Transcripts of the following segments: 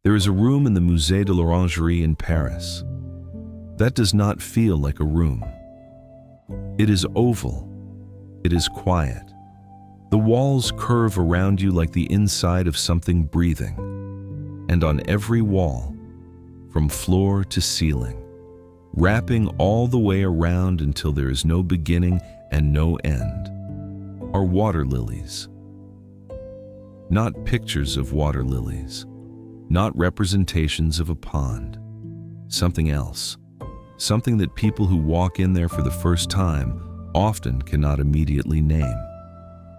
There is a room in the Musée de l'Orangerie in Paris. That does not feel like a room. It is oval. It is quiet. The walls curve around you like the inside of something breathing. And on every wall, from floor to ceiling, wrapping all the way around until there is no beginning and no end, are water lilies. Not pictures of water lilies, not representations of a pond. Something else, something that people who walk in there for the first time often cannot immediately name.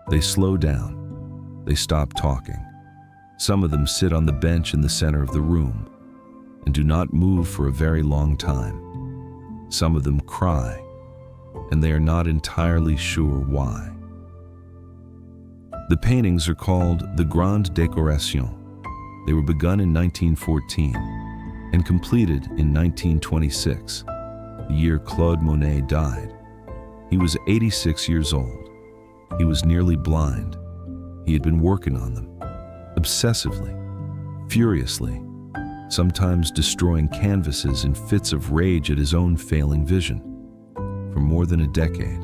They slow down. They stop talking. Some of them sit on the bench in the center of the room and do not move for a very long time. Some of them cry, and they are not entirely sure why. The paintings are called the Grande Décoration. They were begun in 1914 and completed in 1926, the year Claude Monet died. He was 86 years old. He was nearly blind. He had been working on them, obsessively, furiously, sometimes destroying canvases in fits of rage at his own failing vision, for more than a decade.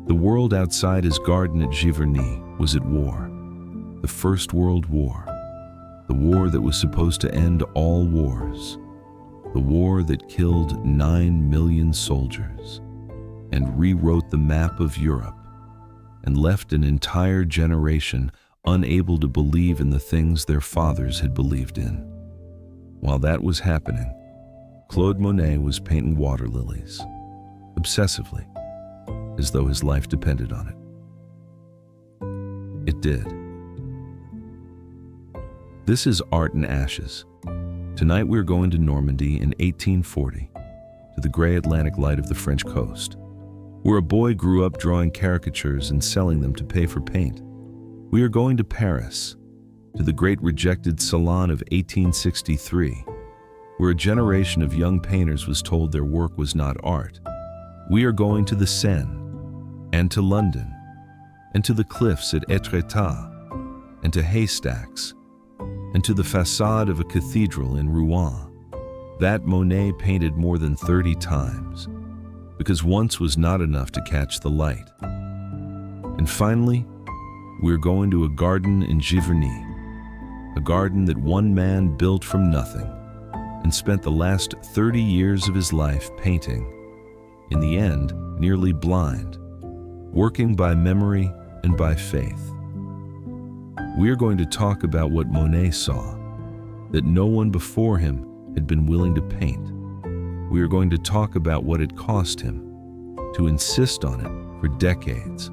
The world outside his garden at Giverny was at war, the First World War, the war that was supposed to end all wars, the war that killed 9 million soldiers and rewrote the map of Europe and left an entire generation unable to believe in the things their fathers had believed in. While that was happening, Claude Monet was painting water lilies, obsessively, as though his life depended on it. It did. This is Art in Ashes. Tonight we're going to Normandy in 1840, to the gray Atlantic light of the French coast, where a boy grew up drawing caricatures and selling them to pay for paint. We are going to Paris, to the great rejected Salon of 1863, where a generation of young painters was told their work was not art. We are going to the Seine, and to London, and to the cliffs at Étretat, and to haystacks, and to the facade of a cathedral in Rouen, that Monet painted more than 30 times, because once was not enough to catch the light. And finally, we're going to a garden in Giverny, a garden that one man built from nothing and spent the last 30 years of his life painting, in the end, nearly blind, working by memory and by faith. We are going to talk about what Monet saw, that no one before him had been willing to paint. We are going to talk about what it cost him to insist on it for decades,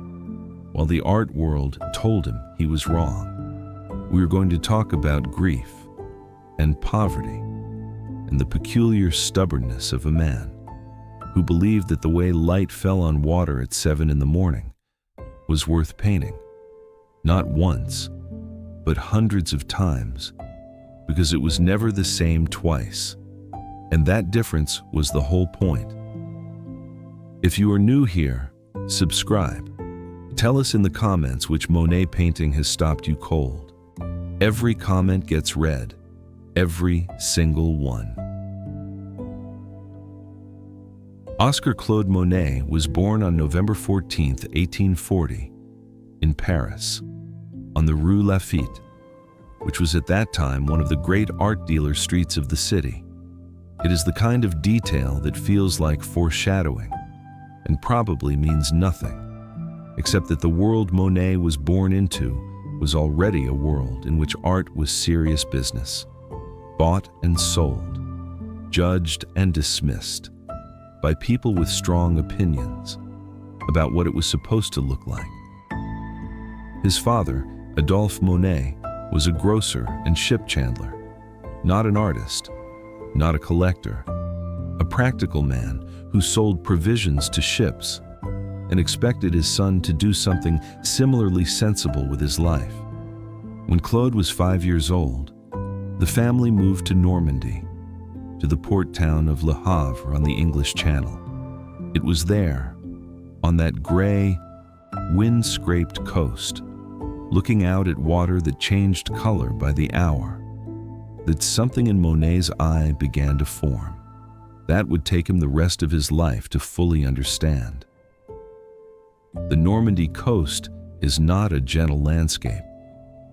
while the art world told him he was wrong. We are going to talk about grief and poverty and the peculiar stubbornness of a man who believed that the way light fell on water at 7 in the morning was worth painting, not once, but hundreds of times, because it was never the same twice. And that difference was the whole point. If you are new here, subscribe. Tell us in the comments which Monet painting has stopped you cold. Every comment gets read, every single one. Oscar Claude Monet was born on November 14, 1840, in Paris, on the Rue Lafitte, which was at that time one of the great art dealer streets of the city. It is the kind of detail that feels like foreshadowing and probably means nothing, except that the world Monet was born into was already a world in which art was serious business, bought and sold, judged and dismissed by people with strong opinions about what it was supposed to look like. His father, Adolphe Monet, was a grocer and ship chandler, not an artist, not a collector, a practical man who sold provisions to ships and expected his son to do something similarly sensible with his life. When Claude was 5 years old, the family moved to Normandy, to the port town of Le Havre on the English Channel. It was there, on that gray, wind-scraped coast, looking out at water that changed color by the hour, that something in Monet's eye began to form. That would take him the rest of his life to fully understand. The Normandy coast is not a gentle landscape.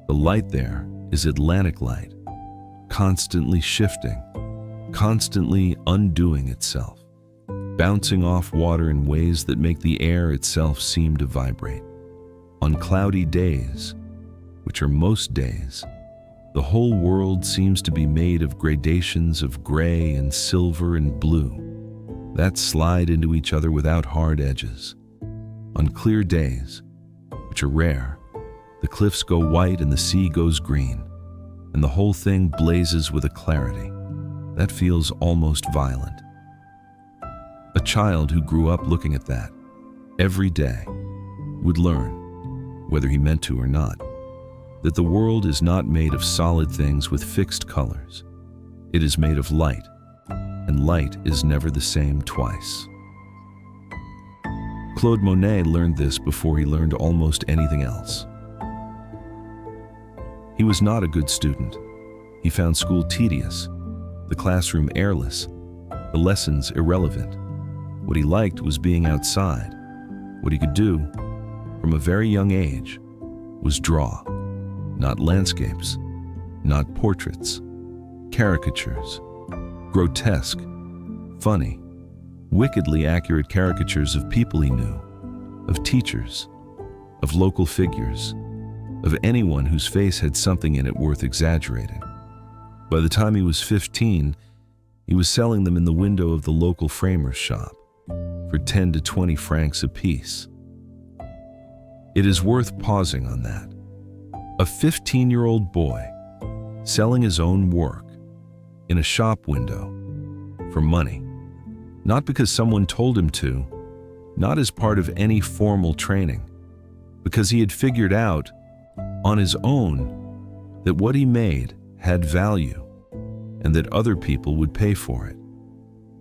The light there is Atlantic light, constantly shifting, constantly undoing itself, bouncing off water in ways that make the air itself seem to vibrate. On cloudy days, which are most days, the whole world seems to be made of gradations of gray and silver and blue that slide into each other without hard edges. On clear days, which are rare, the cliffs go white and the sea goes green, and the whole thing blazes with a clarity that feels almost violent. A child who grew up looking at that every day would learn, whether he meant to or not, that the world is not made of solid things with fixed colors. It is made of light, and light is never the same twice. Claude Monet learned this before he learned almost anything else. He was not a good student. He found school tedious, the classroom airless, the lessons irrelevant. What he liked was being outside. What he could do, from a very young age, was draw. Not landscapes, not portraits, caricatures, grotesque, funny, wickedly accurate caricatures of people he knew, of teachers, of local figures, of anyone whose face had something in it worth exaggerating. By the time he was 15, he was selling them in the window of the local framer's shop for 10 to 20 francs apiece. It is worth pausing on that. A 15-year-old boy selling his own work in a shop window for money, not because someone told him to, not as part of any formal training, because he had figured out on his own that what he made had value and that other people would pay for it.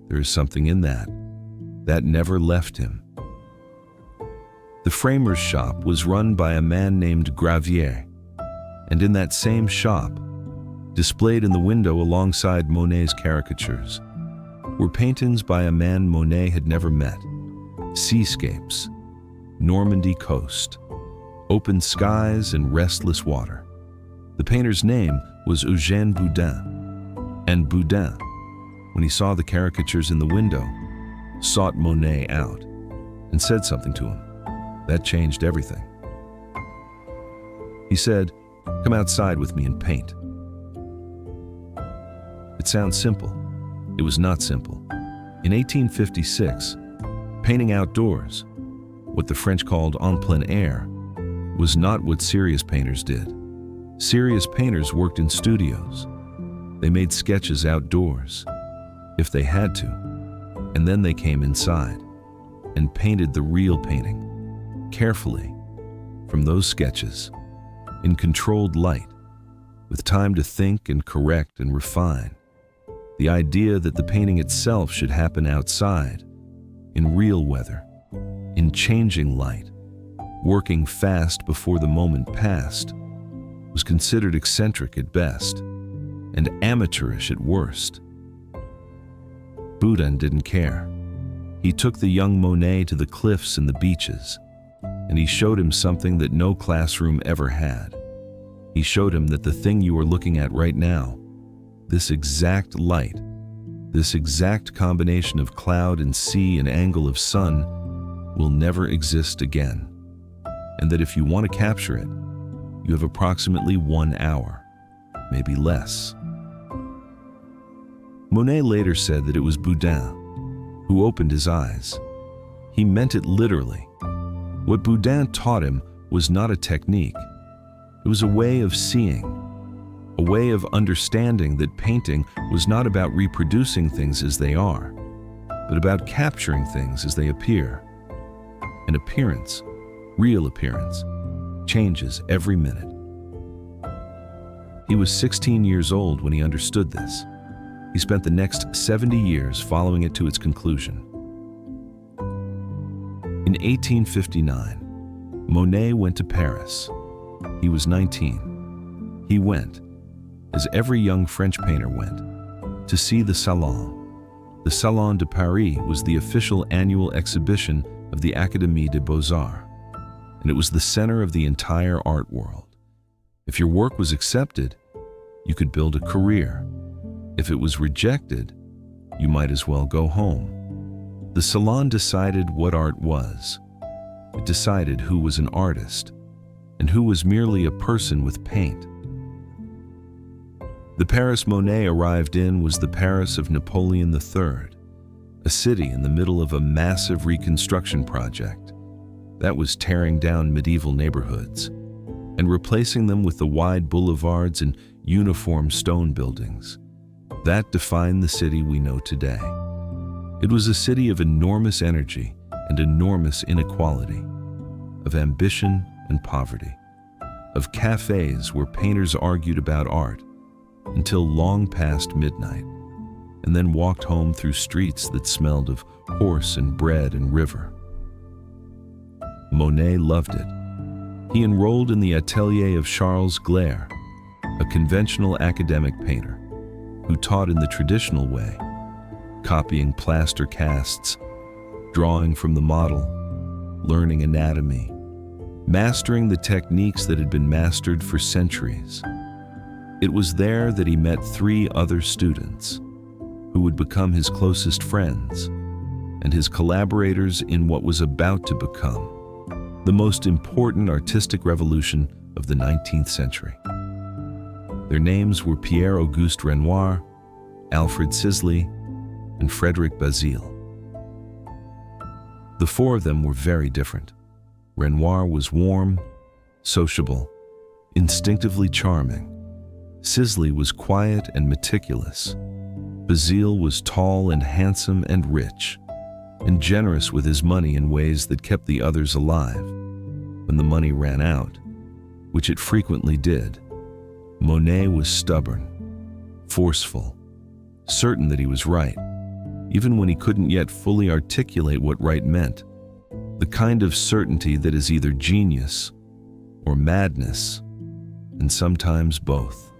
There is something in that never left him. The framer's shop was run by a man named Gravier, and in that same shop, displayed in the window alongside Monet's caricatures, were paintings by a man Monet had never met. Seascapes, Normandy coast, open skies and restless water. The painter's name was Eugène Boudin, and Boudin, when he saw the caricatures in the window, sought Monet out and said something to him. That changed everything. He said, "Come outside with me and paint." It sounds simple. It was not simple. In 1856, painting outdoors, what the French called en plein air, was not what serious painters did. Serious painters worked in studios. They made sketches outdoors, if they had to, and then they came inside and painted the real painting, carefully, from those sketches, in controlled light, with time to think and correct and refine. The idea that the painting itself should happen outside, in real weather, in changing light, working fast before the moment passed, was considered eccentric at best and amateurish at worst. Boudin didn't care. He took the young Monet to the cliffs and the beaches, and he showed him something that no classroom ever had. He showed him that the thing you are looking at right now, this exact light, this exact combination of cloud and sea and angle of sun, will never exist again, and that if you want to capture it, you have approximately 1 hour, maybe less. Monet later said that it was Boudin who opened his eyes. He meant it literally. What Boudin taught him was not a technique. It was a way of seeing, a way of understanding that painting was not about reproducing things as they are, but about capturing things as they appear. An appearance, real appearance, changes every minute. He was 16 years old when he understood this. He spent the next 70 years following it to its conclusion. In 1859, Monet went to Paris. He was 19. He went, as every young French painter went, to see the Salon. The Salon de Paris was the official annual exhibition of the Académie des Beaux-Arts, and it was the center of the entire art world. If your work was accepted, you could build a career. If it was rejected, you might as well go home. The Salon decided what art was. It decided who was an artist and who was merely a person with paint. The Paris Monet arrived in was the Paris of Napoleon III, a city in the middle of a massive reconstruction project that was tearing down medieval neighborhoods and replacing them with the wide boulevards and uniform stone buildings. That defined the city we know today. It was a city of enormous energy and enormous inequality, of ambition and poverty, of cafes where painters argued about art until long past midnight, and then walked home through streets that smelled of horse and bread and river. Monet loved it. He enrolled in the atelier of Charles Gleyre, a conventional academic painter who taught in the traditional way, copying plaster casts, drawing from the model, learning anatomy, mastering the techniques that had been mastered for centuries. It was there that he met 3 other students who would become his closest friends and his collaborators in what was about to become the most important artistic revolution of the 19th century. Their names were Pierre-Auguste Renoir, Alfred Sisley, and Frédéric Bazille. The 4 of them were very different. Renoir was warm, sociable, instinctively charming. Sisley was quiet and meticulous. Bazille was tall and handsome and rich, and generous with his money in ways that kept the others alive. When the money ran out, which it frequently did, Monet was stubborn, forceful, certain that he was right, even when he couldn't yet fully articulate what right meant, the kind of certainty that is either genius or madness, and sometimes both.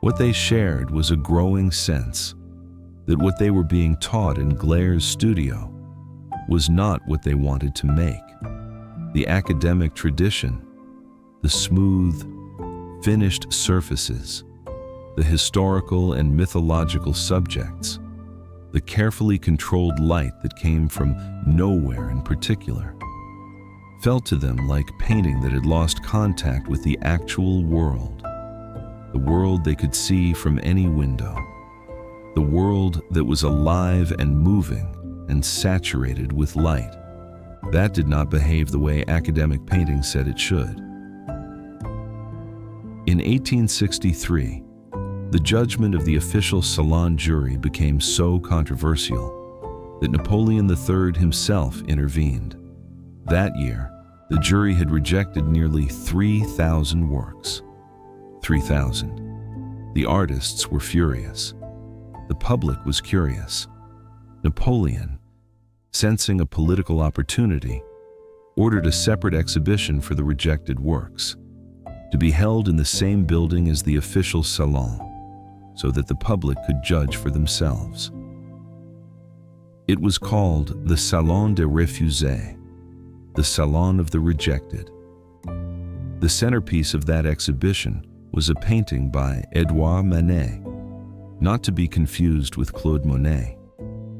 What they shared was a growing sense that what they were being taught in Gleyre's studio was not what they wanted to make. The academic tradition, the smooth, finished surfaces, the historical and mythological subjects, the carefully controlled light that came from nowhere in particular, felt to them like painting that had lost contact with the actual world, the world they could see from any window, the world that was alive and moving and saturated with light. That did not behave the way academic painting said it should. In 1863, the judgment of the official Salon jury became so controversial that Napoleon III himself intervened. That year, the jury had rejected nearly 3,000 works. 3,000. The artists were furious. The public was curious. Napoleon, sensing a political opportunity, ordered a separate exhibition for the rejected works, to be held in the same building as the official Salon, so that the public could judge for themselves. It was called the Salon des Refusés, the Salon of the Rejected. The centerpiece of that exhibition was a painting by Edouard Manet, not to be confused with Claude Monet,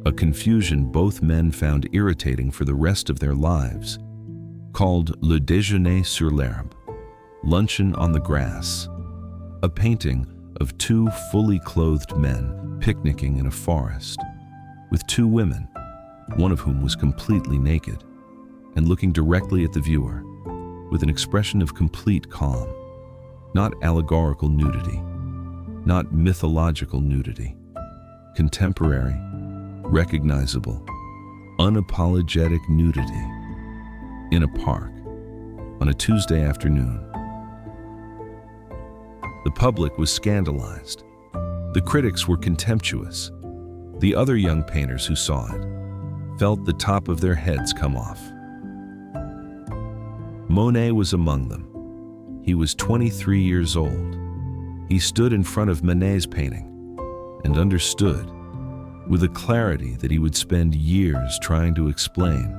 a confusion both men found irritating for the rest of their lives, called Le Déjeuner sur l'herbe, Luncheon on the Grass, a painting of 2 fully clothed men picnicking in a forest, with 2 women, one of whom was completely naked, and looking directly at the viewer, with an expression of complete calm. Not allegorical nudity, not mythological nudity, contemporary, recognizable, unapologetic nudity, in a park, on a Tuesday afternoon. The public was scandalized. The critics were contemptuous. The other young painters who saw it felt the top of their heads come off. Monet was among them. He was 23 years old. He stood in front of Monet's painting and understood, with a clarity that he would spend years trying to explain,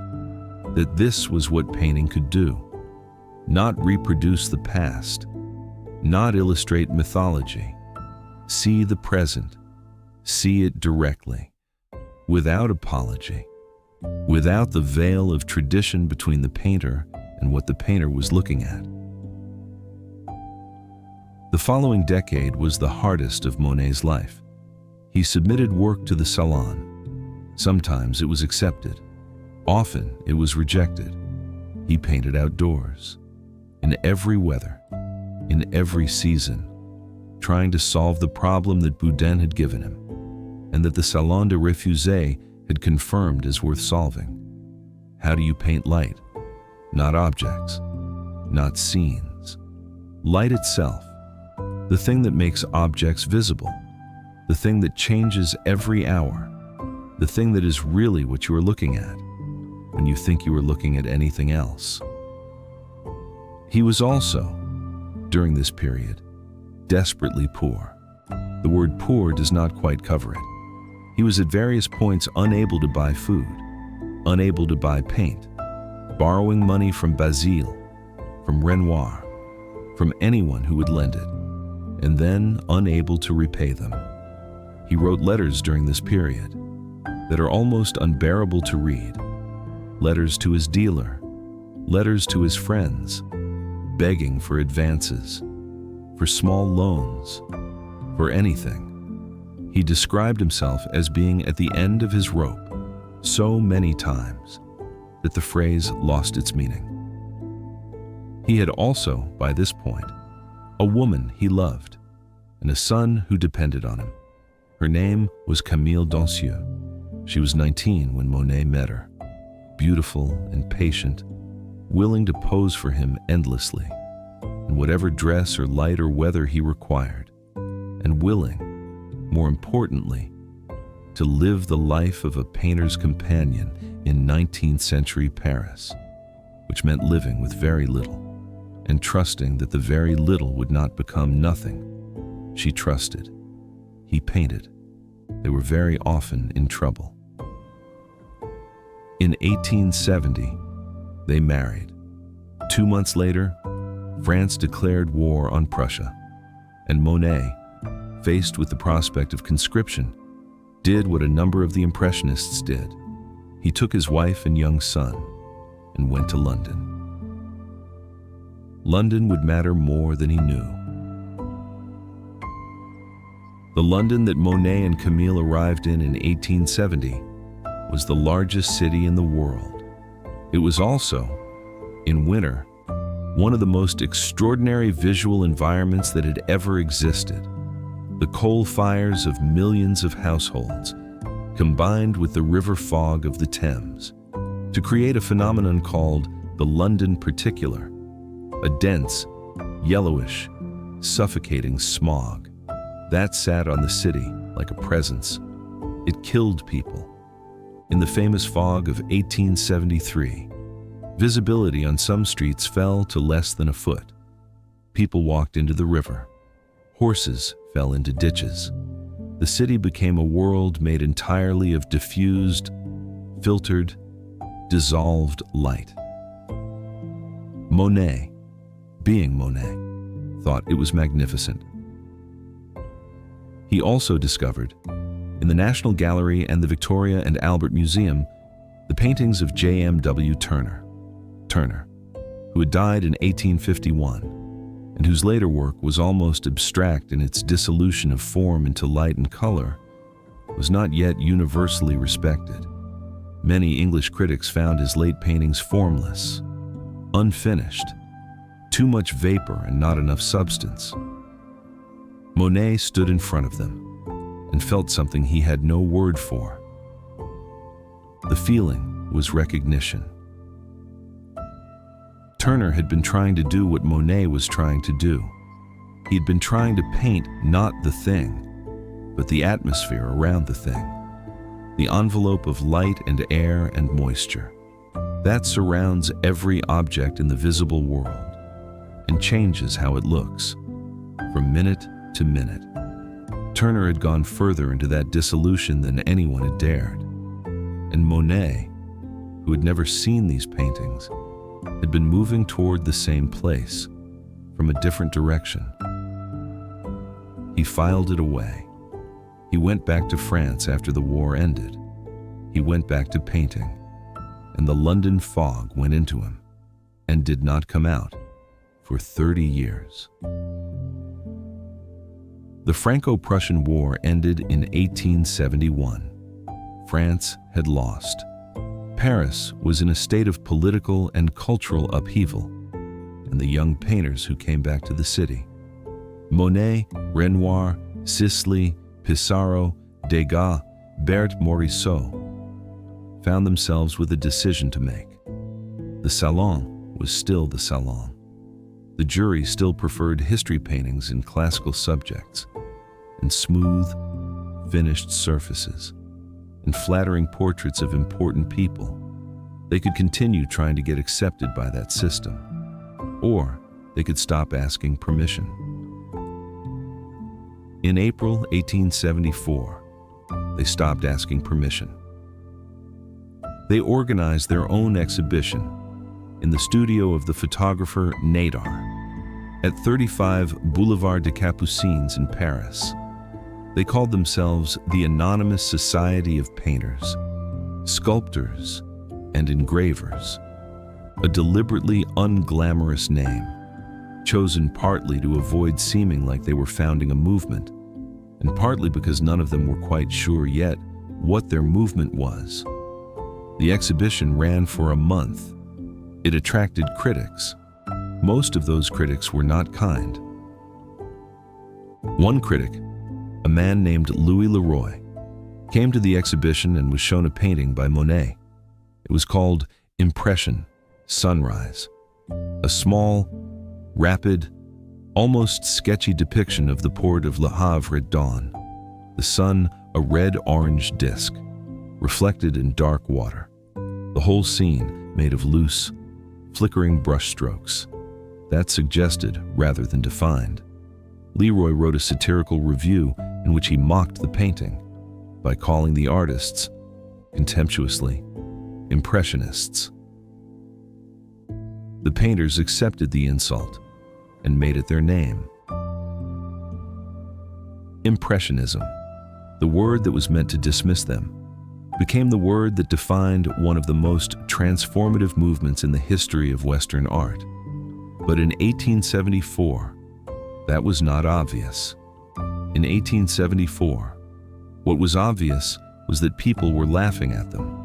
that this was what painting could do: not reproduce the past, not illustrate mythology. See the present, see it directly, without apology, without the veil of tradition between the painter and what the painter was looking at. The following decade was the hardest of Monet's life. He submitted work to the Salon. Sometimes it was accepted. Often it was rejected. He painted outdoors, in every weather, in every season, trying to solve the problem that Boudin had given him, and that the Salon de Refusé had confirmed as worth solving. How do you paint light? Not objects, not scenes. Light itself, the thing that makes objects visible, the thing that changes every hour, the thing that is really what you are looking at when you think you are looking at anything else. He was also, during this period, desperately poor. The word poor does not quite cover it. He was at various points unable to buy food, unable to buy paint, borrowing money from Basile, from Renoir, from anyone who would lend it, and then unable to repay them. He wrote letters during this period that are almost unbearable to read. Letters to his dealer, letters to his friends, begging for advances, for small loans, for anything. He described himself as being at the end of his rope so many times that the phrase lost its meaning. He had also, by this point, a woman he loved and a son who depended on him. Her name was Camille Dancieux. She was 19 when Monet met her, beautiful and patient, willing to pose for him endlessly, in whatever dress or light or weather he required, and willing, more importantly, to live the life of a painter's companion in 19th century Paris, which meant living with very little, and trusting that the very little would not become nothing. She trusted. He painted. They were very often in trouble. In 1870, they married. 2 months later, France declared war on Prussia, and Monet, faced with the prospect of conscription, did what a number of the Impressionists did. He took his wife and young son and went to London. London would matter more than he knew. The London that Monet and Camille arrived in 1870 was the largest city in the world. It was also, in winter, one of the most extraordinary visual environments that had ever existed. The coal fires of millions of households combined with the river fog of the Thames to create a phenomenon called the London particular, a dense, yellowish, suffocating smog that sat on the city like a presence. It killed people. In the famous fog of 1873, visibility on some streets fell to less than a foot. People walked into the river. Horses fell into ditches. The city became a world made entirely of diffused, filtered, dissolved light. Monet, being Monet, thought it was magnificent. He also discovered, in the National Gallery and the Victoria and Albert Museum, the paintings of J.M.W. Turner, who had died in 1851, and whose later work was almost abstract in its dissolution of form into light and color, was not yet universally respected. Many English critics found his late paintings formless, unfinished, too much vapor and not enough substance. Monet stood in front of them and felt something he had no word for. The feeling was recognition. Turner had been trying to do what Monet was trying to do. He had been trying to paint not the thing, but the atmosphere around the thing, the envelope of light and air and moisture that surrounds every object in the visible world and changes how it looks from minute to minute. Turner had gone further into that dissolution than anyone had dared. And Monet, who had never seen these paintings, had been moving toward the same place, from a different direction. He filed it away. He went back to France after the war ended. He went back to painting, and the London fog went into him and did not come out for 30 years. The Franco-Prussian War ended in 1871. France had lost. Paris was in a state of political and cultural upheaval, and the young painters who came back to the city, Monet, Renoir, Sisley, Pissarro, Degas, Berthe Morisot, found themselves with a decision to make. The salon was still the salon. The jury still preferred history paintings in classical subjects, and smooth, finished surfaces, and flattering portraits of important people. They could continue trying to get accepted by that system, or they could stop asking permission. In April 1874, they stopped asking permission. They organized their own exhibition in the studio of the photographer Nadar at 35 Boulevard des Capucines in Paris. They called themselves the Anonymous Society of Painters, Sculptors, and Engravers, a deliberately unglamorous name, chosen partly to avoid seeming like they were founding a movement, and partly because none of them were quite sure yet what their movement was. The exhibition ran for a month. It attracted critics. Most of those critics were not kind. One critic, a man named Louis Leroy, came to the exhibition and was shown a painting by Monet. It was called Impression, Sunrise, a small, rapid, almost sketchy depiction of the port of Le Havre at dawn, the sun a red-orange disk, reflected in dark water, the whole scene made of loose, flickering brushstrokes. That suggested rather than defined. Leroy wrote a satirical review in which he mocked the painting by calling the artists, contemptuously, Impressionists. The painters accepted the insult and made it their name. Impressionism, the word that was meant to dismiss them, became the word that defined one of the most transformative movements in the history of Western art. But in 1874, that was not obvious. In 1874, what was obvious was that people were laughing at them,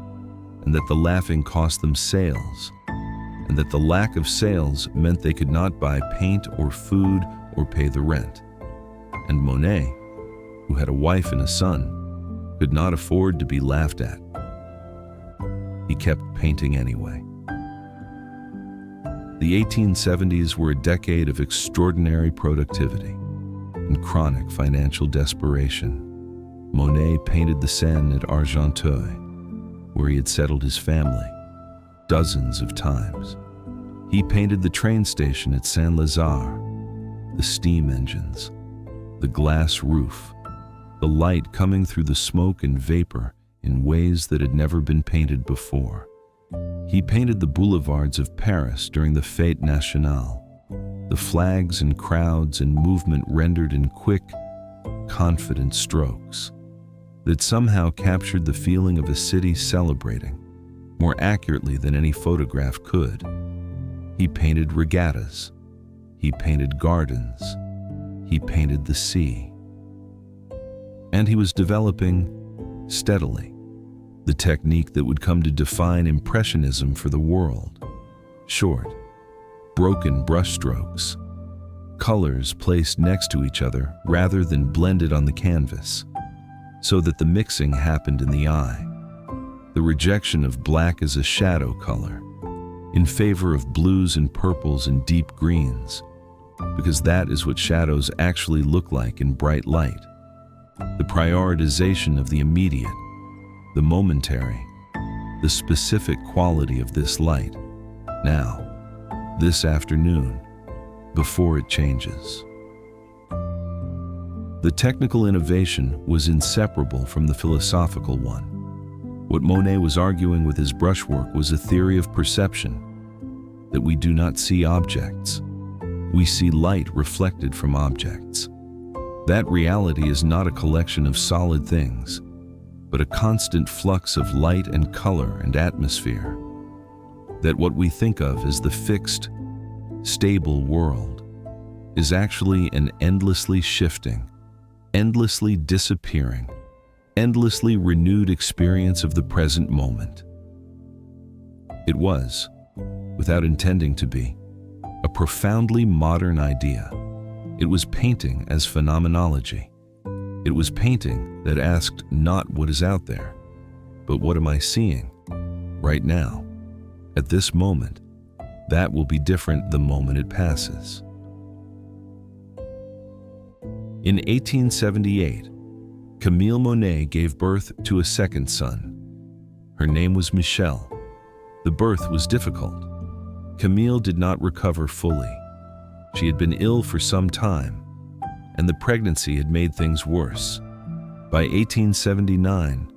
and that the laughing cost them sales, and that the lack of sales meant they could not buy paint or food or pay the rent. And Monet, who had a wife and a son, could not afford to be laughed at. He kept painting anyway. The 1870s were a decade of extraordinary productivity and chronic financial desperation. Monet painted the Seine at Argenteuil, where he had settled his family, dozens of times. He painted the train station at Saint-Lazare, the steam engines, the glass roof, the light coming through the smoke and vapor in ways that had never been painted before. He painted the boulevards of Paris during the Fête Nationale, the flags and crowds and movement rendered in quick, confident strokes that somehow captured the feeling of a city celebrating more accurately than any photograph could. He painted regattas. He painted gardens. He painted the sea. And he was developing, steadily, the technique that would come to define Impressionism for the world. Short, broken brushstrokes, colors placed next to each other rather than blended on the canvas, so that the mixing happened in the eye. The rejection of black as a shadow color, in favor of blues and purples and deep greens, because that is what shadows actually look like in bright light. The prioritization of the immediate, the momentary, the specific quality of this light, now, this afternoon, before it changes. The technical innovation was inseparable from the philosophical one. What Monet was arguing with his brushwork was a theory of perception, that we do not see objects. We see light reflected from objects. That reality is not a collection of solid things, but a constant flux of light and color and atmosphere. That what we think of as the fixed, stable world is actually an endlessly shifting, endlessly disappearing, endlessly renewed experience of the present moment. It was, without intending to be, a profoundly modern idea. It was painting as phenomenology. It was painting that asked not what is out there, but what am I seeing right now, at this moment, that will be different the moment it passes. In 1878, Camille Monet gave birth to a second son. Her name was Michel. The birth was difficult. Camille did not recover fully. She had been ill for some time, and the pregnancy had made things worse. By 1879,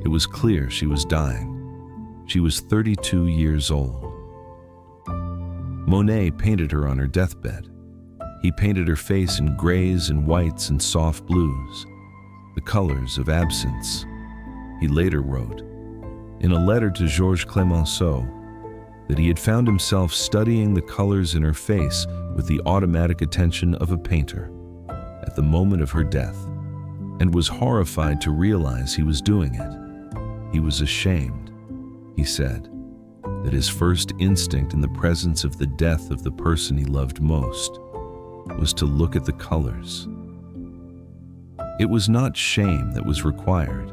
it was clear she was dying. She was 32 years old. Monet painted her on her deathbed. He painted her face in grays and whites and soft blues, the colors of absence. He later wrote, in a letter to Georges Clemenceau, that he had found himself studying the colors in her face with the automatic attention of a painter at the moment of her death, and was horrified to realize he was doing it. He was ashamed, he said, that his first instinct in the presence of the death of the person he loved most was to look at the colors. It was not shame that was required.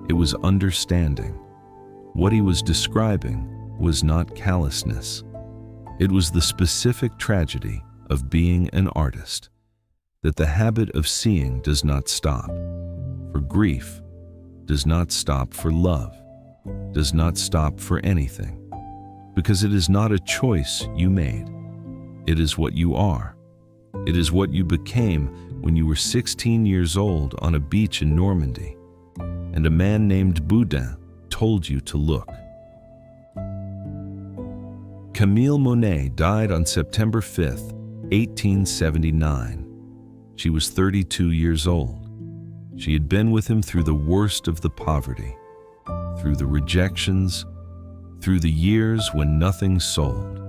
It was understanding. What he was describing was not callousness. It was the specific tragedy of being an artist, that the habit of seeing does not stop, for grief does not stop for love, does not stop for anything, because it is not a choice you made. It is what you are. It is what you became when you were 16 years old on a beach in Normandy, and a man named Boudin told you to look. Camille Monet died on September 5th, 1879. She was 32 years old. She had been with him through the worst of the poverty, through the rejections, through the years when nothing sold,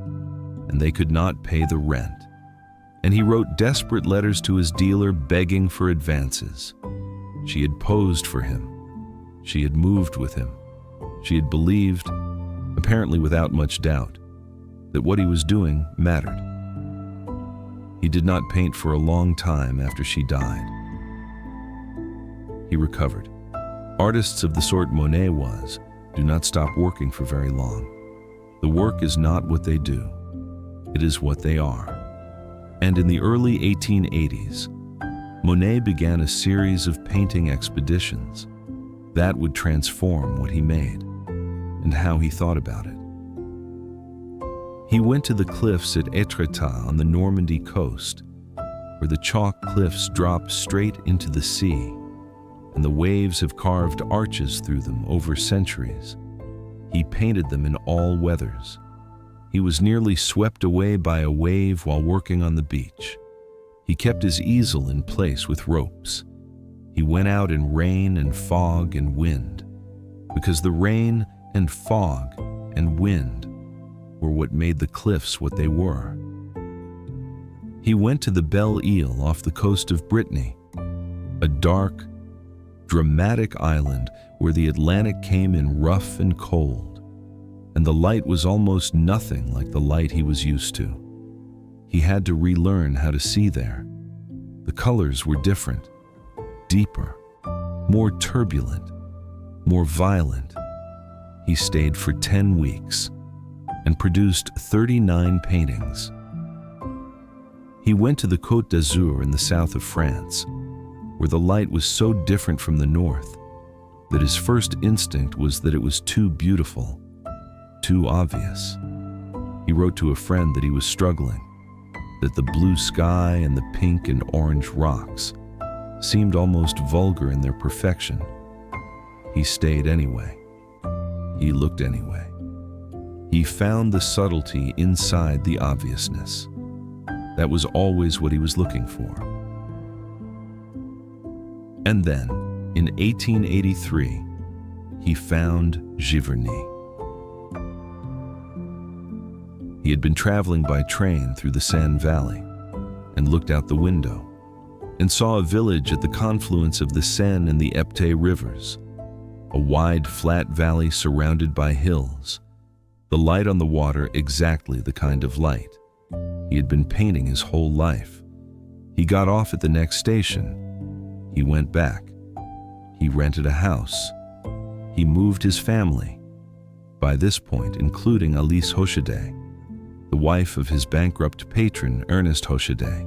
and they could not pay the rent. And he wrote desperate letters to his dealer begging for advances. She had posed for him. She had moved with him. She had believed, apparently without much doubt, that what he was doing mattered. He did not paint for a long time after she died. He recovered. Artists of the sort Monet was do not stop working for very long. The work is not what they do. It is what they are. And in the early 1880s, Monet began a series of painting expeditions that would transform what he made and how he thought about it. He went to the cliffs at Étretat on the Normandy coast, where the chalk cliffs drop straight into the sea, and the waves have carved arches through them over centuries. He painted them in all weathers. He was nearly swept away by a wave while working on the beach. He kept his easel in place with ropes. He went out in rain and fog and wind, because the rain and fog and wind were what made the cliffs what they were. He went to the Belle Ile off the coast of Brittany, a dark, dramatic island where the Atlantic came in rough and cold, and the light was almost nothing like the light he was used to. He had to relearn how to see there. The colors were different, deeper, more turbulent, more violent. He stayed for 10 weeks and produced 39 paintings. He went to the Côte d'Azur in the south of France, where the light was so different from the north that his first instinct was that it was too beautiful, too obvious. He wrote to a friend that he was struggling, that the blue sky and the pink and orange rocks seemed almost vulgar in their perfection. He stayed anyway. He looked anyway. He found the subtlety inside the obviousness. That was always what he was looking for. And then, in 1883, he found Giverny. He had been traveling by train through the Seine Valley and looked out the window and saw a village at the confluence of the Seine and the Epte rivers, a wide, flat valley surrounded by hills, the light on the water exactly the kind of light he had been painting his whole life. He got off at the next station. He went back. He rented a house. He moved his family, by this point including Alice Hochedet, the wife of his bankrupt patron Ernest Hochedet,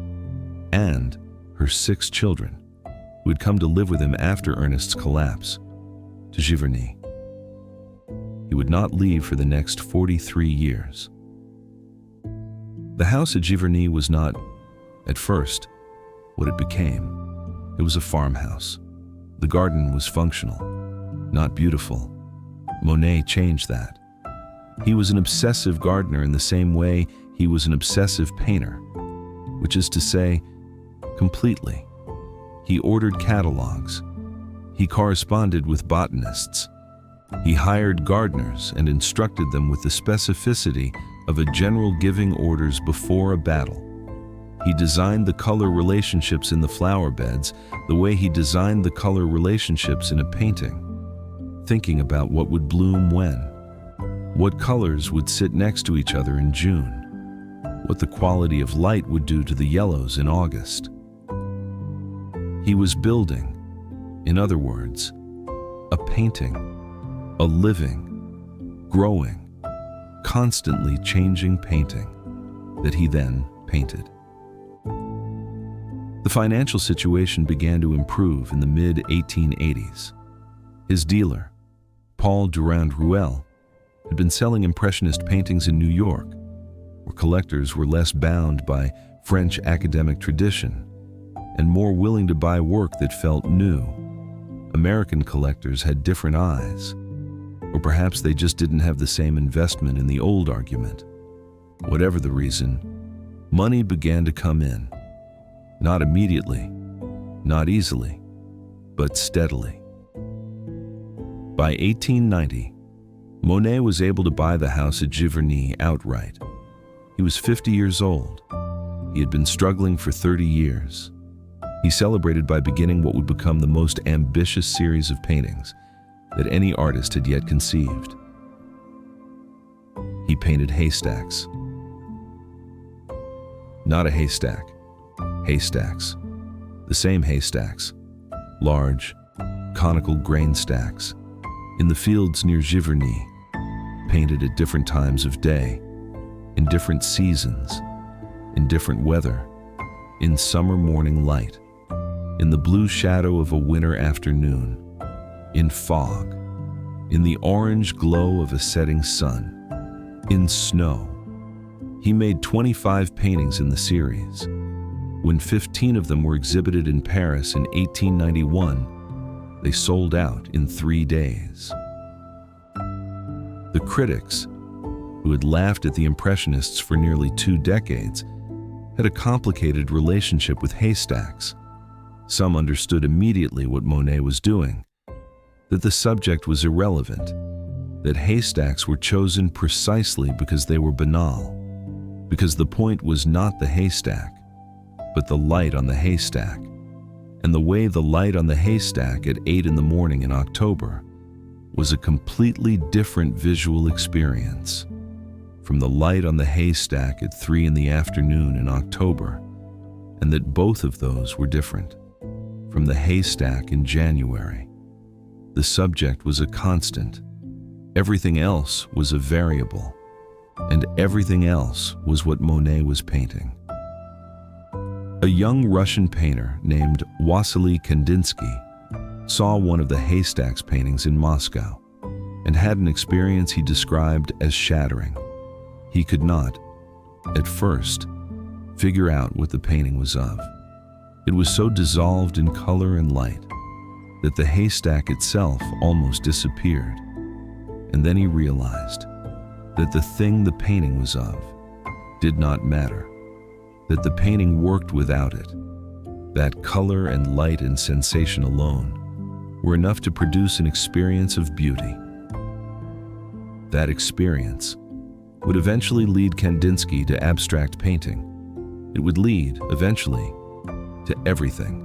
and her 6 children, who had come to live with him after Ernest's collapse, to Giverny. He would not leave for the next 43 years. The house at Giverny was not, at first, what it became. It was a farmhouse. The garden was functional, not beautiful. Monet changed that. He was an obsessive gardener in the same way he was an obsessive painter, which is to say, completely. He ordered catalogs. He corresponded with botanists. He hired gardeners and instructed them with the specificity of a general giving orders before a battle. He designed the color relationships in the flower beds the way he designed the color relationships in a painting, thinking about what would bloom when, what colors would sit next to each other in June, what the quality of light would do to the yellows in August. He was building, in other words, a painting, a living, growing, constantly changing painting that he then painted. The financial situation began to improve in the mid-1880s. His dealer, Paul Durand-Ruel, had been selling Impressionist paintings in New York, where collectors were less bound by French academic tradition and more willing to buy work that felt new. American collectors had different eyes, or perhaps they just didn't have the same investment in the old argument. Whatever the reason, money began to come in. Not immediately, not easily, but steadily. By 1890, Monet was able to buy the house at Giverny outright. He was 50 years old. He had been struggling for 30 years. He celebrated by beginning what would become the most ambitious series of paintings that any artist had yet conceived. He painted haystacks. Not a haystack, haystacks. The same haystacks, large, conical grain stacks, in the fields near Giverny, painted at different times of day, in different seasons, in different weather, in summer morning light, in the blue shadow of a winter afternoon, in fog, in the orange glow of a setting sun, in snow. He made 25 paintings in the series. When 15 of them were exhibited in Paris in 1891, they sold out in 3 days. The critics, who had laughed at the Impressionists for nearly 2 decades, had a complicated relationship with haystacks. Some understood immediately what Monet was doing, that the subject was irrelevant, that haystacks were chosen precisely because they were banal, because the point was not the haystack, but the light on the haystack, and the way the light on the haystack at 8 in the morning in October was a completely different visual experience from the light on the haystack at 3 in the afternoon in October, and that both of those were different from the haystack in January. The subject was a constant. Everything else was a variable, and everything else was what Monet was painting. A young Russian painter named Wassily Kandinsky saw one of the haystacks paintings in Moscow and had an experience he described as shattering. He could not, at first, figure out what the painting was of. It was so dissolved in color and light that the haystack itself almost disappeared. And then he realized that the thing the painting was of did not matter, that the painting worked without it, that color and light and sensation alone were enough to produce an experience of beauty. That experience would eventually lead Kandinsky to abstract painting. It would lead, eventually, to everything.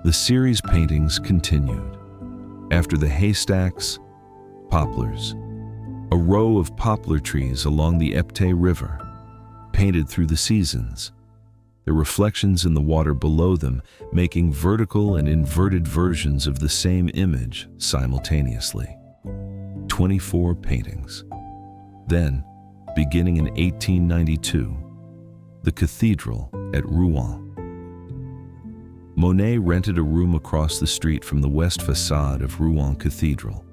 The series paintings continued. After the haystacks, poplars, a row of poplar trees along the Epte River, painted through the seasons, the reflections in the water below them making vertical and inverted versions of the same image simultaneously. 24 paintings. Then, beginning in 1892, the cathedral at Rouen. Monet rented a room across the street from the west facade of Rouen Cathedral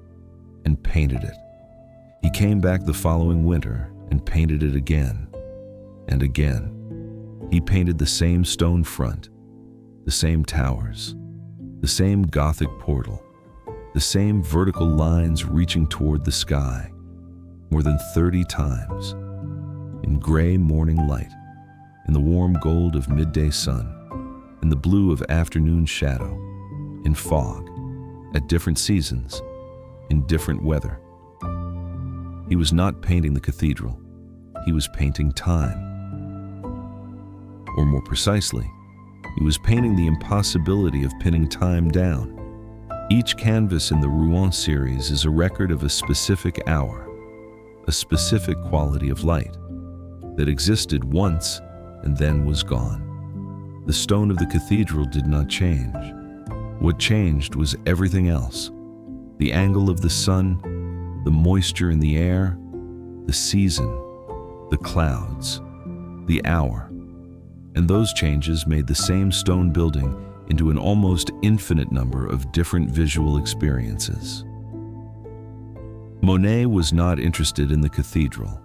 and painted it. He came back the following winter and painted it again and again. He painted the same stone front, the same towers, the same Gothic portal, the same vertical lines reaching toward the sky, more than 30 times, in gray morning light, in the warm gold of midday sun, in the blue of afternoon shadow, in fog, at different seasons, in different weather. He was not painting the cathedral, he was painting time. Or more precisely, he was painting the impossibility of pinning time down. Each canvas in the Rouen series is a record of a specific hour, a specific quality of light that existed once and then was gone. The stone of the cathedral did not change. What changed was everything else: the angle of the sun, the moisture in the air, the season, the clouds, the hour. And those changes made the same stone building into an almost infinite number of different visual experiences. Monet was not interested in the cathedral.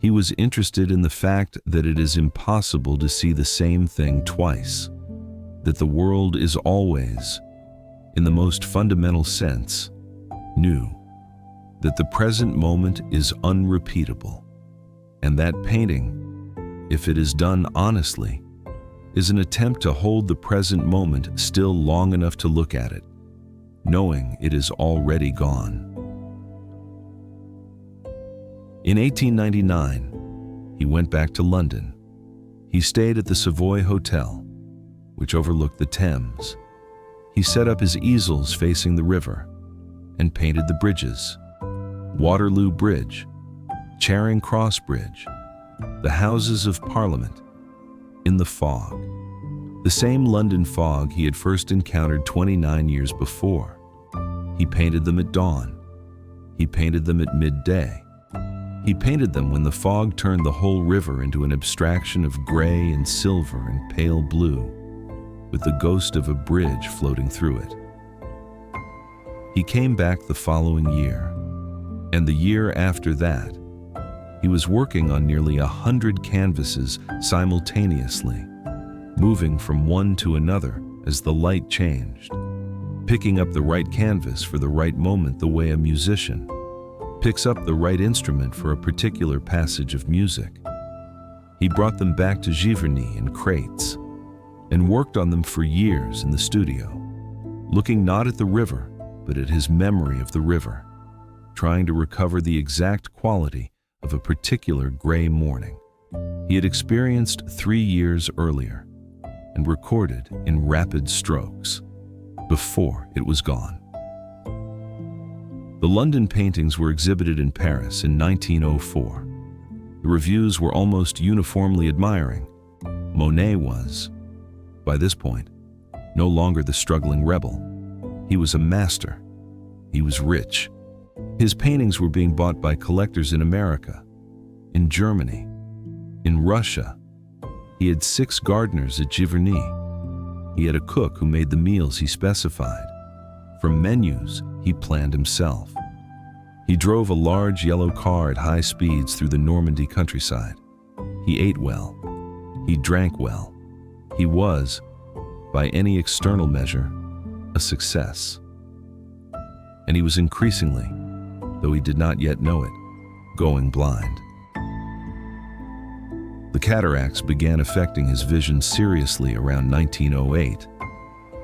He was interested in the fact that it is impossible to see the same thing twice, that the world is always, in the most fundamental sense, new, that the present moment is unrepeatable, and that painting, if it is done honestly, is an attempt to hold the present moment still long enough to look at it, knowing it is already gone. In 1899, he went back to London. He stayed at the Savoy Hotel, which overlooked the Thames. He set up his easels facing the river and painted the bridges: Waterloo Bridge, Charing Cross Bridge, the Houses of Parliament, in the fog. The same London fog he had first encountered 29 years before. He painted them at dawn. He painted them at midday. He painted them when the fog turned the whole river into an abstraction of gray and silver and pale blue, with the ghost of a bridge floating through it. He came back the following year, and the year after that. He was working on nearly 100 canvases simultaneously, moving from one to another as the light changed, picking up the right canvas for the right moment the way a musician picks up the right instrument for a particular passage of music. He brought them back to Giverny in crates and worked on them for years in the studio, looking not at the river, but at his memory of the river, trying to recover the exact quality of a particular gray morning he had experienced 3 years earlier and recorded in rapid strokes before it was gone. The London paintings were exhibited in Paris in 1904. The reviews were almost uniformly admiring. Monet was, by this point, no longer the struggling rebel. He was a master. He was rich. His paintings were being bought by collectors in America, in Germany, in Russia. He had 6 gardeners at Giverny. He had a cook who made the meals he specified. From menus, he planned himself. He drove a large yellow car at high speeds through the Normandy countryside. He ate well. He drank well. He was, by any external measure, a success. And he was increasingly, though he did not yet know it, going blind. The cataracts began affecting his vision seriously around 1908.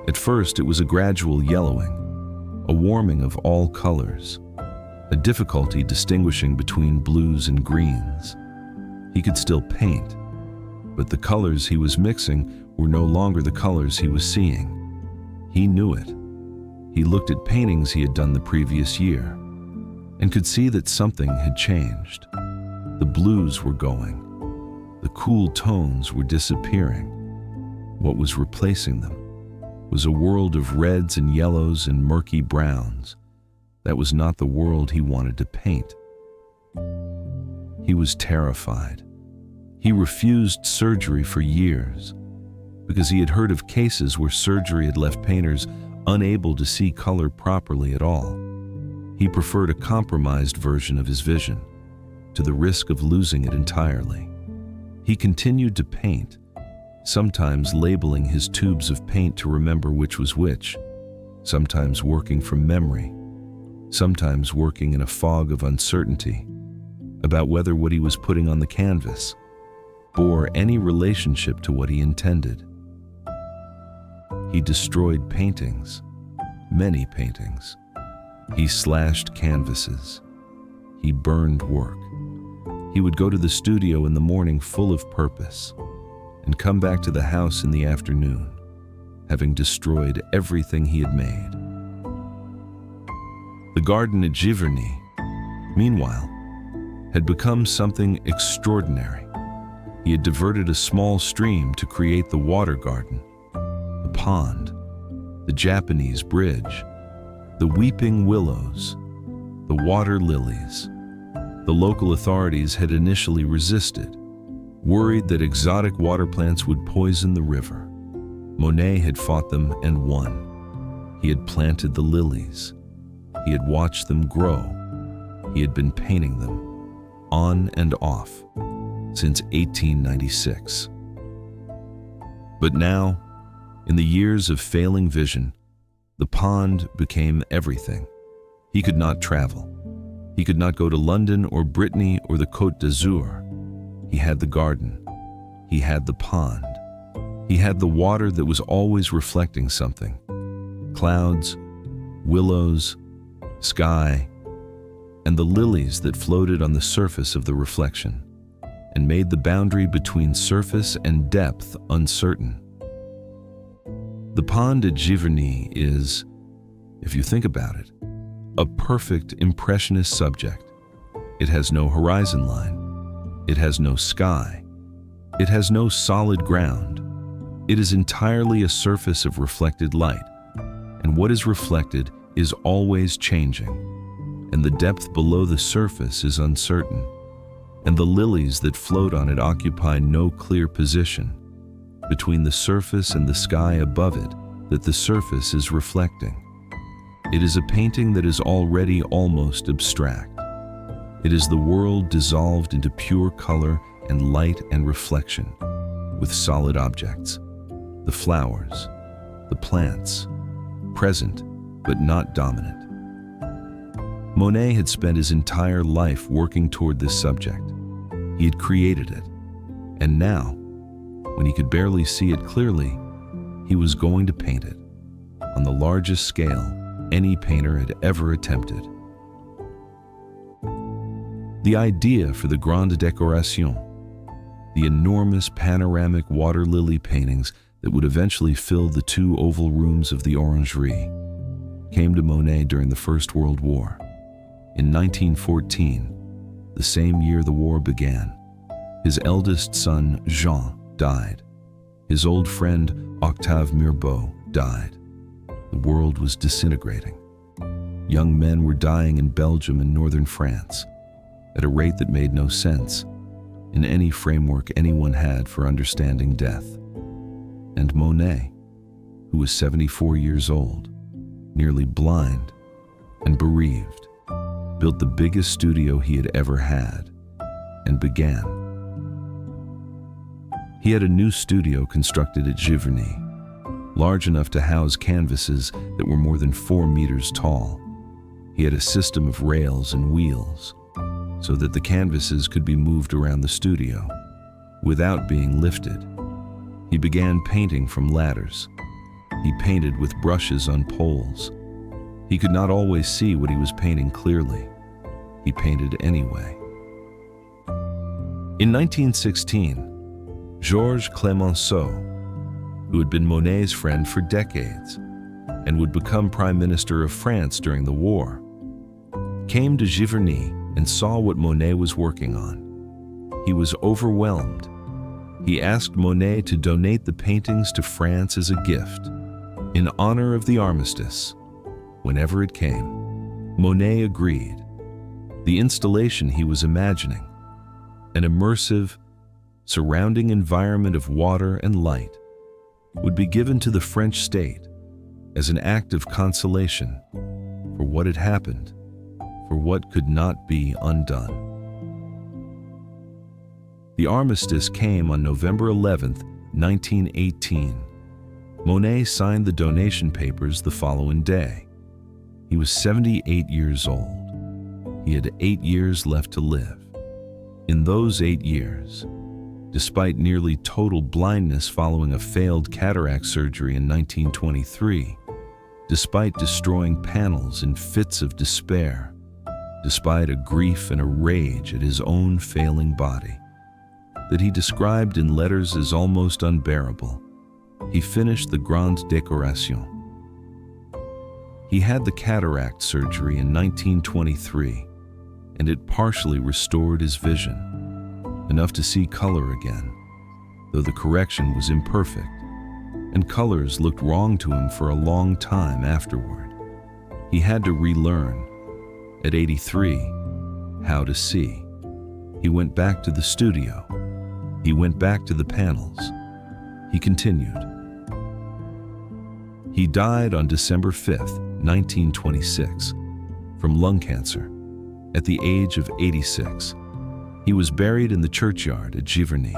At first, it was a gradual yellowing, a warming of all colors, a difficulty distinguishing between blues and greens. He could still paint, but the colors he was mixing were no longer the colors he was seeing. He knew it. He looked at paintings he had done the previous year and could see that something had changed. The blues were going. The cool tones were disappearing. What was replacing them was a world of reds and yellows and murky browns. That was not the world he wanted to paint. He was terrified. He refused surgery for years because he had heard of cases where surgery had left painters unable to see color properly at all. He preferred a compromised version of his vision to the risk of losing it entirely. He continued to paint, sometimes labeling his tubes of paint to remember which was which, sometimes working from memory, sometimes working in a fog of uncertainty about whether what he was putting on the canvas bore any relationship to what he intended. He destroyed paintings, many paintings. He slashed canvases. He burned work. He would go to the studio in the morning full of purpose and come back to the house in the afternoon, having destroyed everything he had made. The garden at Giverny, meanwhile, had become something extraordinary. He had diverted a small stream to create the water garden, the pond, the Japanese bridge, the weeping willows, the water lilies. The local authorities had initially resisted, worried that exotic water plants would poison the river. Monet had fought them and won. He had planted the lilies. He had watched them grow. He had been painting them, on and off, since 1896. But now, in the years of failing vision, the pond became everything. He could not travel. He could not go to London or Brittany or the Côte d'Azur. He had the garden. He had the pond. He had the water that was always reflecting something. Clouds, willows, sky, and the lilies that floated on the surface of the reflection and made the boundary between surface and depth uncertain. The pond at Giverny is, if you think about it, a perfect impressionist subject. It has no horizon line. It has no sky. It has no solid ground. It is entirely a surface of reflected light, and what is reflected is always changing, and the depth below the surface is uncertain, and the lilies that float on it occupy no clear position between the surface and the sky above it that the surface is reflecting. It is a painting that is already almost abstract. It is the world dissolved into pure color and light and reflection, with solid objects, the flowers, the plants, present but not dominant. Monet had spent his entire life working toward this subject. He had created it, and now, when he could barely see it clearly, he was going to paint it on the largest scale any painter had ever attempted. The idea for the Grande Décoration, the enormous panoramic water lily paintings that would eventually fill the two oval rooms of the Orangerie, came to Monet during the First World War. In 1914, the same year the war began, his eldest son, Jean, died. His old friend, Octave Mirbeau, died. The world was disintegrating. Young men were dying in Belgium and northern France at a rate that made no sense in any framework anyone had for understanding death. And Monet, who was 74 years old, nearly blind and bereaved, built the biggest studio he had ever had and began. He had a new studio constructed at Giverny, large enough to house canvases that were more than 4 meters tall. He had a system of rails and wheels, so that the canvases could be moved around the studio without being lifted. He began painting from ladders. He painted with brushes on poles. He could not always see what he was painting clearly. He painted anyway. In 1916, Georges Clemenceau, who had been Monet's friend for decades and would become Prime Minister of France during the war, came to Giverny and saw what Monet was working on. He was overwhelmed. He asked Monet to donate the paintings to France as a gift, in honor of the armistice. Whenever it came, Monet agreed. The installation he was imagining, an immersive, surrounding environment of water and light, would be given to the French state as an act of consolation for what had happened, for what could not be undone. The armistice came on November 11, 1918. Monet signed the donation papers the following day. He was 78 years old. He had 8 years left to live. In those 8 years, despite nearly total blindness following a failed cataract surgery in 1923, despite destroying panels in fits of despair, despite a grief and a rage at his own failing body, that he described in letters as almost unbearable, he finished the Grande Décoration. He had the cataract surgery in 1923, and it partially restored his vision, enough to see color again, though the correction was imperfect, and colors looked wrong to him for a long time afterward. He had to relearn, at 83, how to see. He went back to the studio. He went back to the panels. He continued. He died on December 5th, 1926, from lung cancer, at the age of 86. He was buried in the churchyard at Giverny.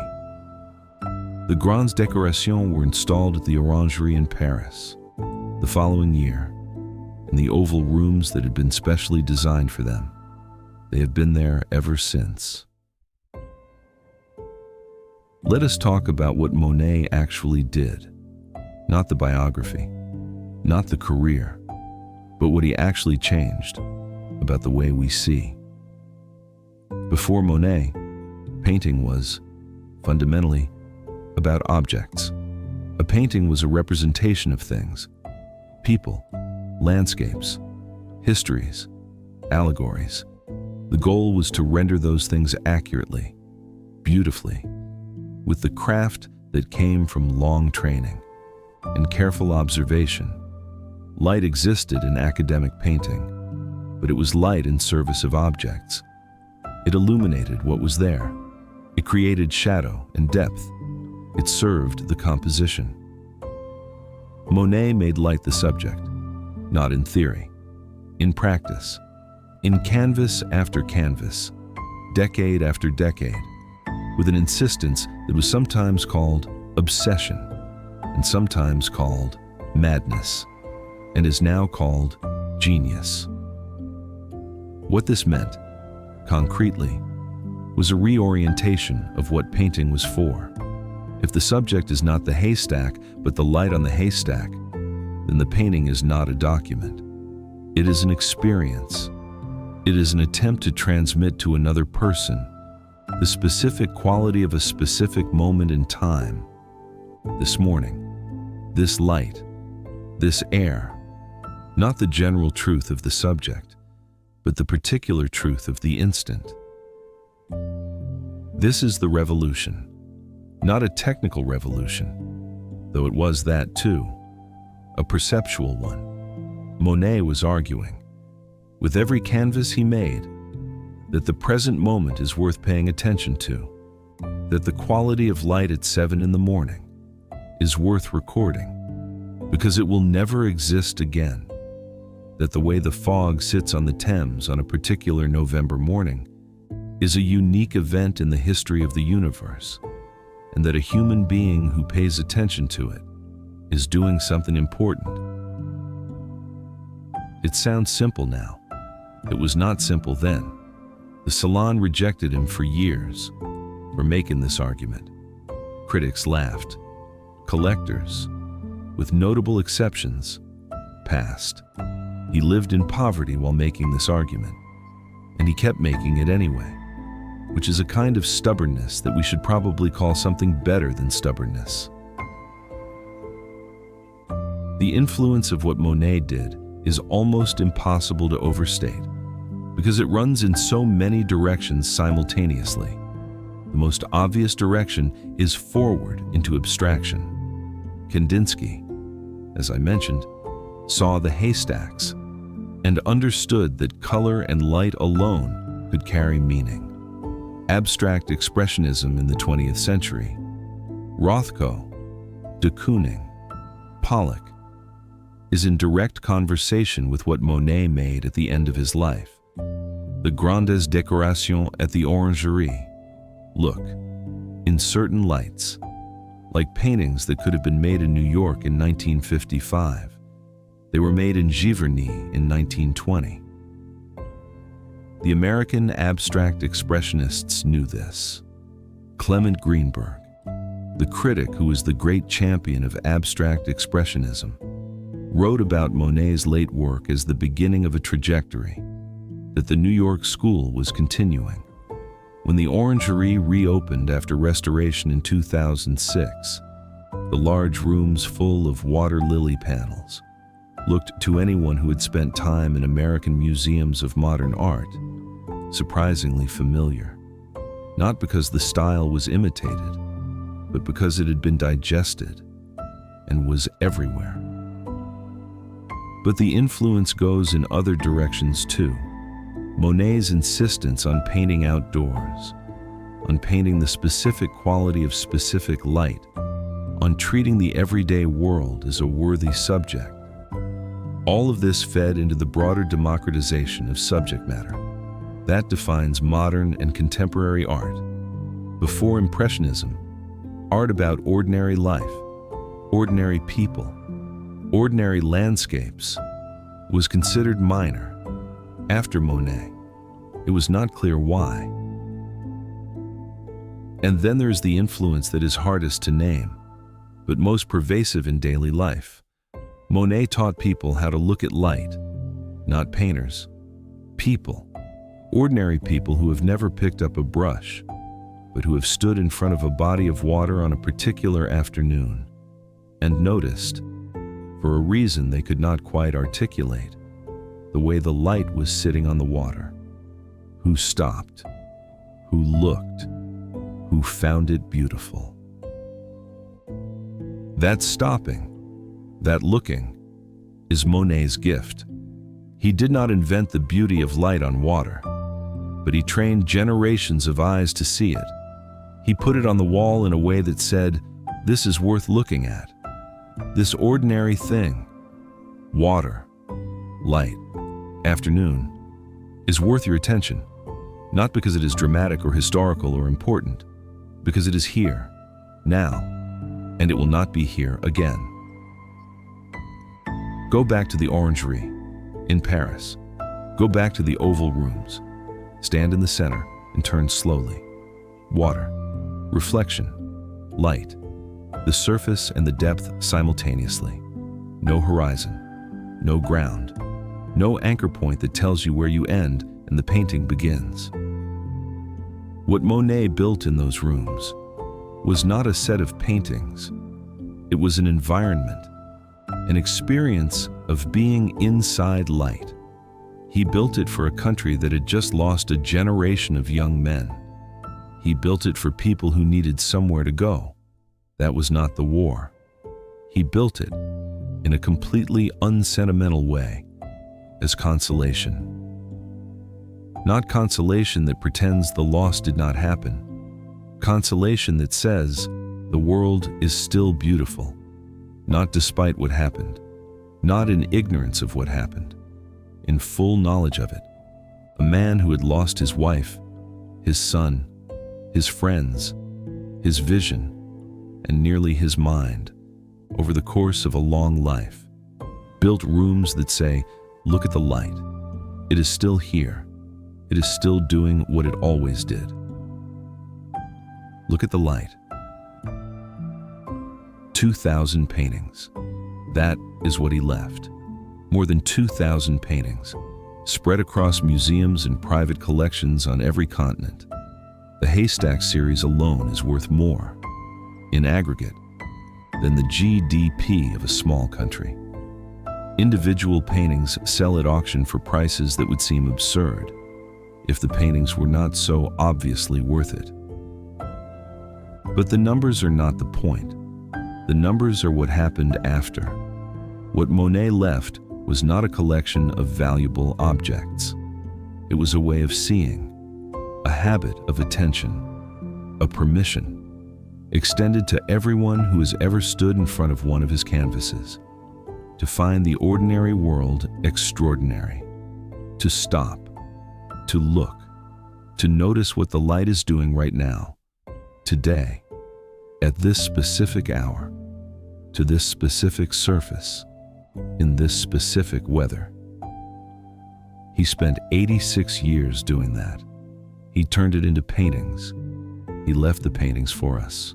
The Grandes Décorations were installed at the Orangerie in Paris the following year, in the oval rooms that had been specially designed for them. They have been there ever since. Let us talk about what Monet actually did, not the biography, not the career, but what he actually changed about the way we see. Before Monet, painting was, fundamentally, about objects. A painting was a representation of things, people, landscapes, histories, allegories. The goal was to render those things accurately, beautifully, with the craft that came from long training and careful observation. Light existed in academic painting, but it was light in service of objects. It illuminated what was there. It created shadow and depth. It served the composition. Monet made light the subject, not in theory, in practice, in canvas after canvas, decade after decade, with an insistence that was sometimes called obsession and sometimes called madness, and is now called genius. What this meant, concretely, was a reorientation of what painting was for. If the subject is not the haystack, but the light on the haystack, then the painting is not a document. It is an experience. It is an attempt to transmit to another person the specific quality of a specific moment in time. This morning, this light, this air, not the general truth of the subject, but the particular truth of the instant. This is the revolution, not a technical revolution, though it was that too, a perceptual one. Monet was arguing, with every canvas he made, that the present moment is worth paying attention to, that the quality of light at 7 in the morning is worth recording, because it will never exist again, that the way the fog sits on the Thames on a particular November morning is a unique event in the history of the universe, and that a human being who pays attention to it is doing something important. It sounds simple now. It was not simple then. The Salon rejected him for years for making this argument. Critics laughed. Collectors, with notable exceptions, passed. He lived in poverty while making this argument, and he kept making it anyway, which is a kind of stubbornness that we should probably call something better than stubbornness. The influence of what Monet did is almost impossible to overstate, because it runs in so many directions simultaneously. The most obvious direction is forward into abstraction. Kandinsky, as I mentioned, saw the haystacks and understood that color and light alone could carry meaning. Abstract expressionism in the 20th century, Rothko, de Kooning, Pollock, is in direct conversation with what Monet made at the end of his life. The Grandes Décorations at the Orangerie. Look, in certain lights, like paintings that could have been made in New York in 1955. They were made in Giverny in 1920. The American abstract expressionists knew this. Clement Greenberg, the critic who was the great champion of abstract expressionism, wrote about Monet's late work as the beginning of a trajectory that the New York school was continuing. When the Orangerie reopened after restoration in 2006, the large rooms full of water lily panels looked to anyone who had spent time in American museums of modern art surprisingly familiar, not because the style was imitated, but because it had been digested and was everywhere. But the influence goes in other directions too. Monet's insistence on painting outdoors, on painting the specific quality of specific light, on treating the everyday world as a worthy subject. All of this fed into the broader democratization of subject matter. That defines modern and contemporary art. Before Impressionism, art about ordinary life, ordinary people, ordinary landscapes was considered minor. After Monet, it was not clear why. And then there's the influence that is hardest to name, but most pervasive in daily life. Monet taught people how to look at light, not painters, people, ordinary people who have never picked up a brush, but who have stood in front of a body of water on a particular afternoon and noticed, for a reason they could not quite articulate, the way the light was sitting on the water, who stopped, who looked, who found it beautiful. That stopping, that looking, is Monet's gift. He did not invent the beauty of light on water, but he trained generations of eyes to see it. He put it on the wall in a way that said, "This is worth looking at. This ordinary thing, water, light, afternoon, is worth your attention, not because it is dramatic or historical or important, because it is here, now, and it will not be here again." Go back to the Orangerie in Paris. Go back to the oval rooms. Stand in the center and turn slowly. Water, reflection, light, the surface and the depth simultaneously. No horizon, no ground, no anchor point that tells you where you end and the painting begins. What Monet built in those rooms was not a set of paintings. It was an environment, an experience of being inside light. He built it for a country that had just lost a generation of young men. He built it for people who needed somewhere to go. That was not the war. He built it in a completely unsentimental way as consolation. Not consolation that pretends the loss did not happen. Consolation that says the world is still beautiful, not despite what happened, not in ignorance of what happened, in full knowledge of it. A man who had lost his wife, his son, his friends, his vision, and nearly his mind, over the course of a long life, built rooms that say, "Look at the light. It is still here. It is still doing what it always did. Look at the light." 2,000 paintings. That is what he left. More than 2,000 paintings, spread across museums and private collections on every continent. The Haystack series alone is worth more, in aggregate, than the GDP of a small country. Individual paintings sell at auction for prices that would seem absurd if the paintings were not so obviously worth it. But the numbers are not the point. The numbers are what happened after. What Monet left was not a collection of valuable objects. It was a way of seeing, a habit of attention, a permission, extended to everyone who has ever stood in front of one of his canvases, to find the ordinary world extraordinary, to stop, to look, to notice what the light is doing right now, today, at this specific hour, to this specific surface, in this specific weather. He spent 86 years doing that. He turned it into paintings. He left the paintings for us.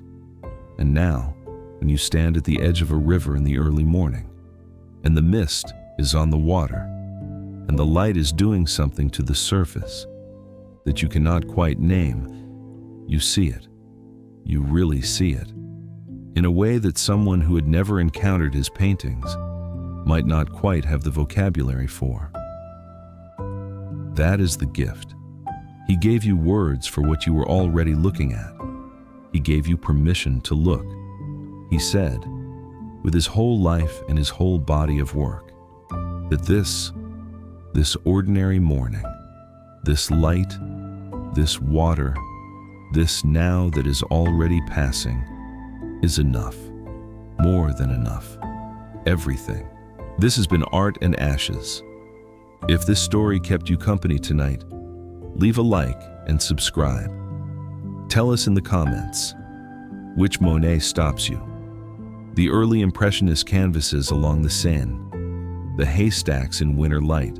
And now, when you stand at the edge of a river in the early morning, and the mist is on the water, and the light is doing something to the surface that you cannot quite name, you see it. You really see it, in a way that someone who had never encountered his paintings might not quite have the vocabulary for. That is the gift. He gave you words for what you were already looking at. He gave you permission to look. He said, with his whole life and his whole body of work, that this ordinary morning, this light, this water, this now that is already passing, is enough, more than enough, everything. This has been Art and Ashes. If this story kept you company tonight, leave a like and subscribe. Tell us in the comments, which Monet stops you? The early Impressionist canvases along the Seine, the haystacks in winter light,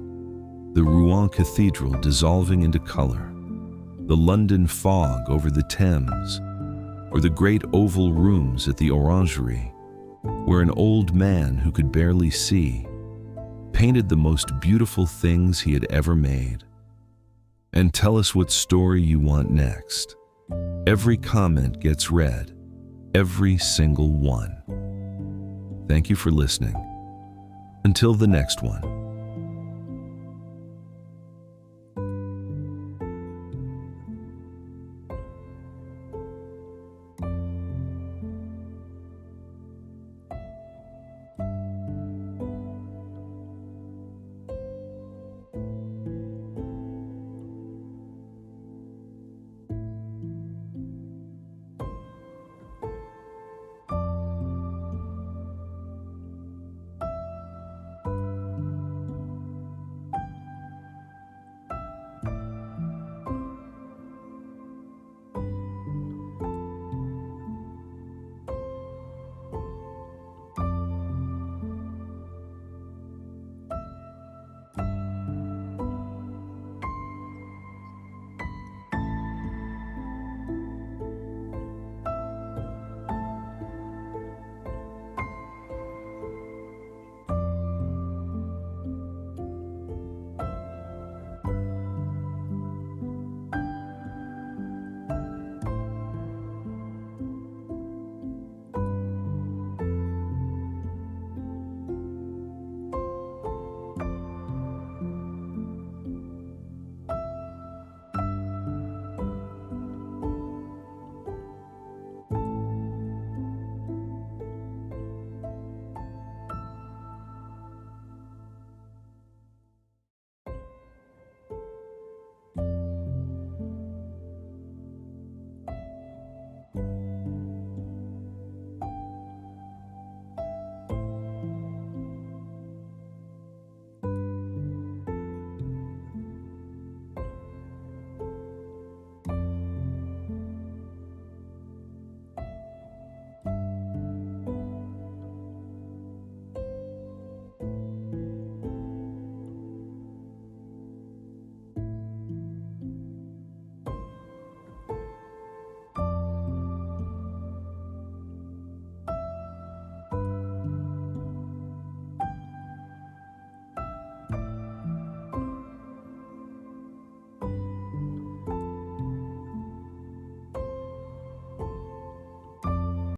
the Rouen Cathedral dissolving into color, the London fog over the Thames, or the great oval rooms at the Orangerie, where an old man who could barely see painted the most beautiful things he had ever made. And tell us what story you want next. Every comment gets read, every single one. Thank you for listening. Until the next one.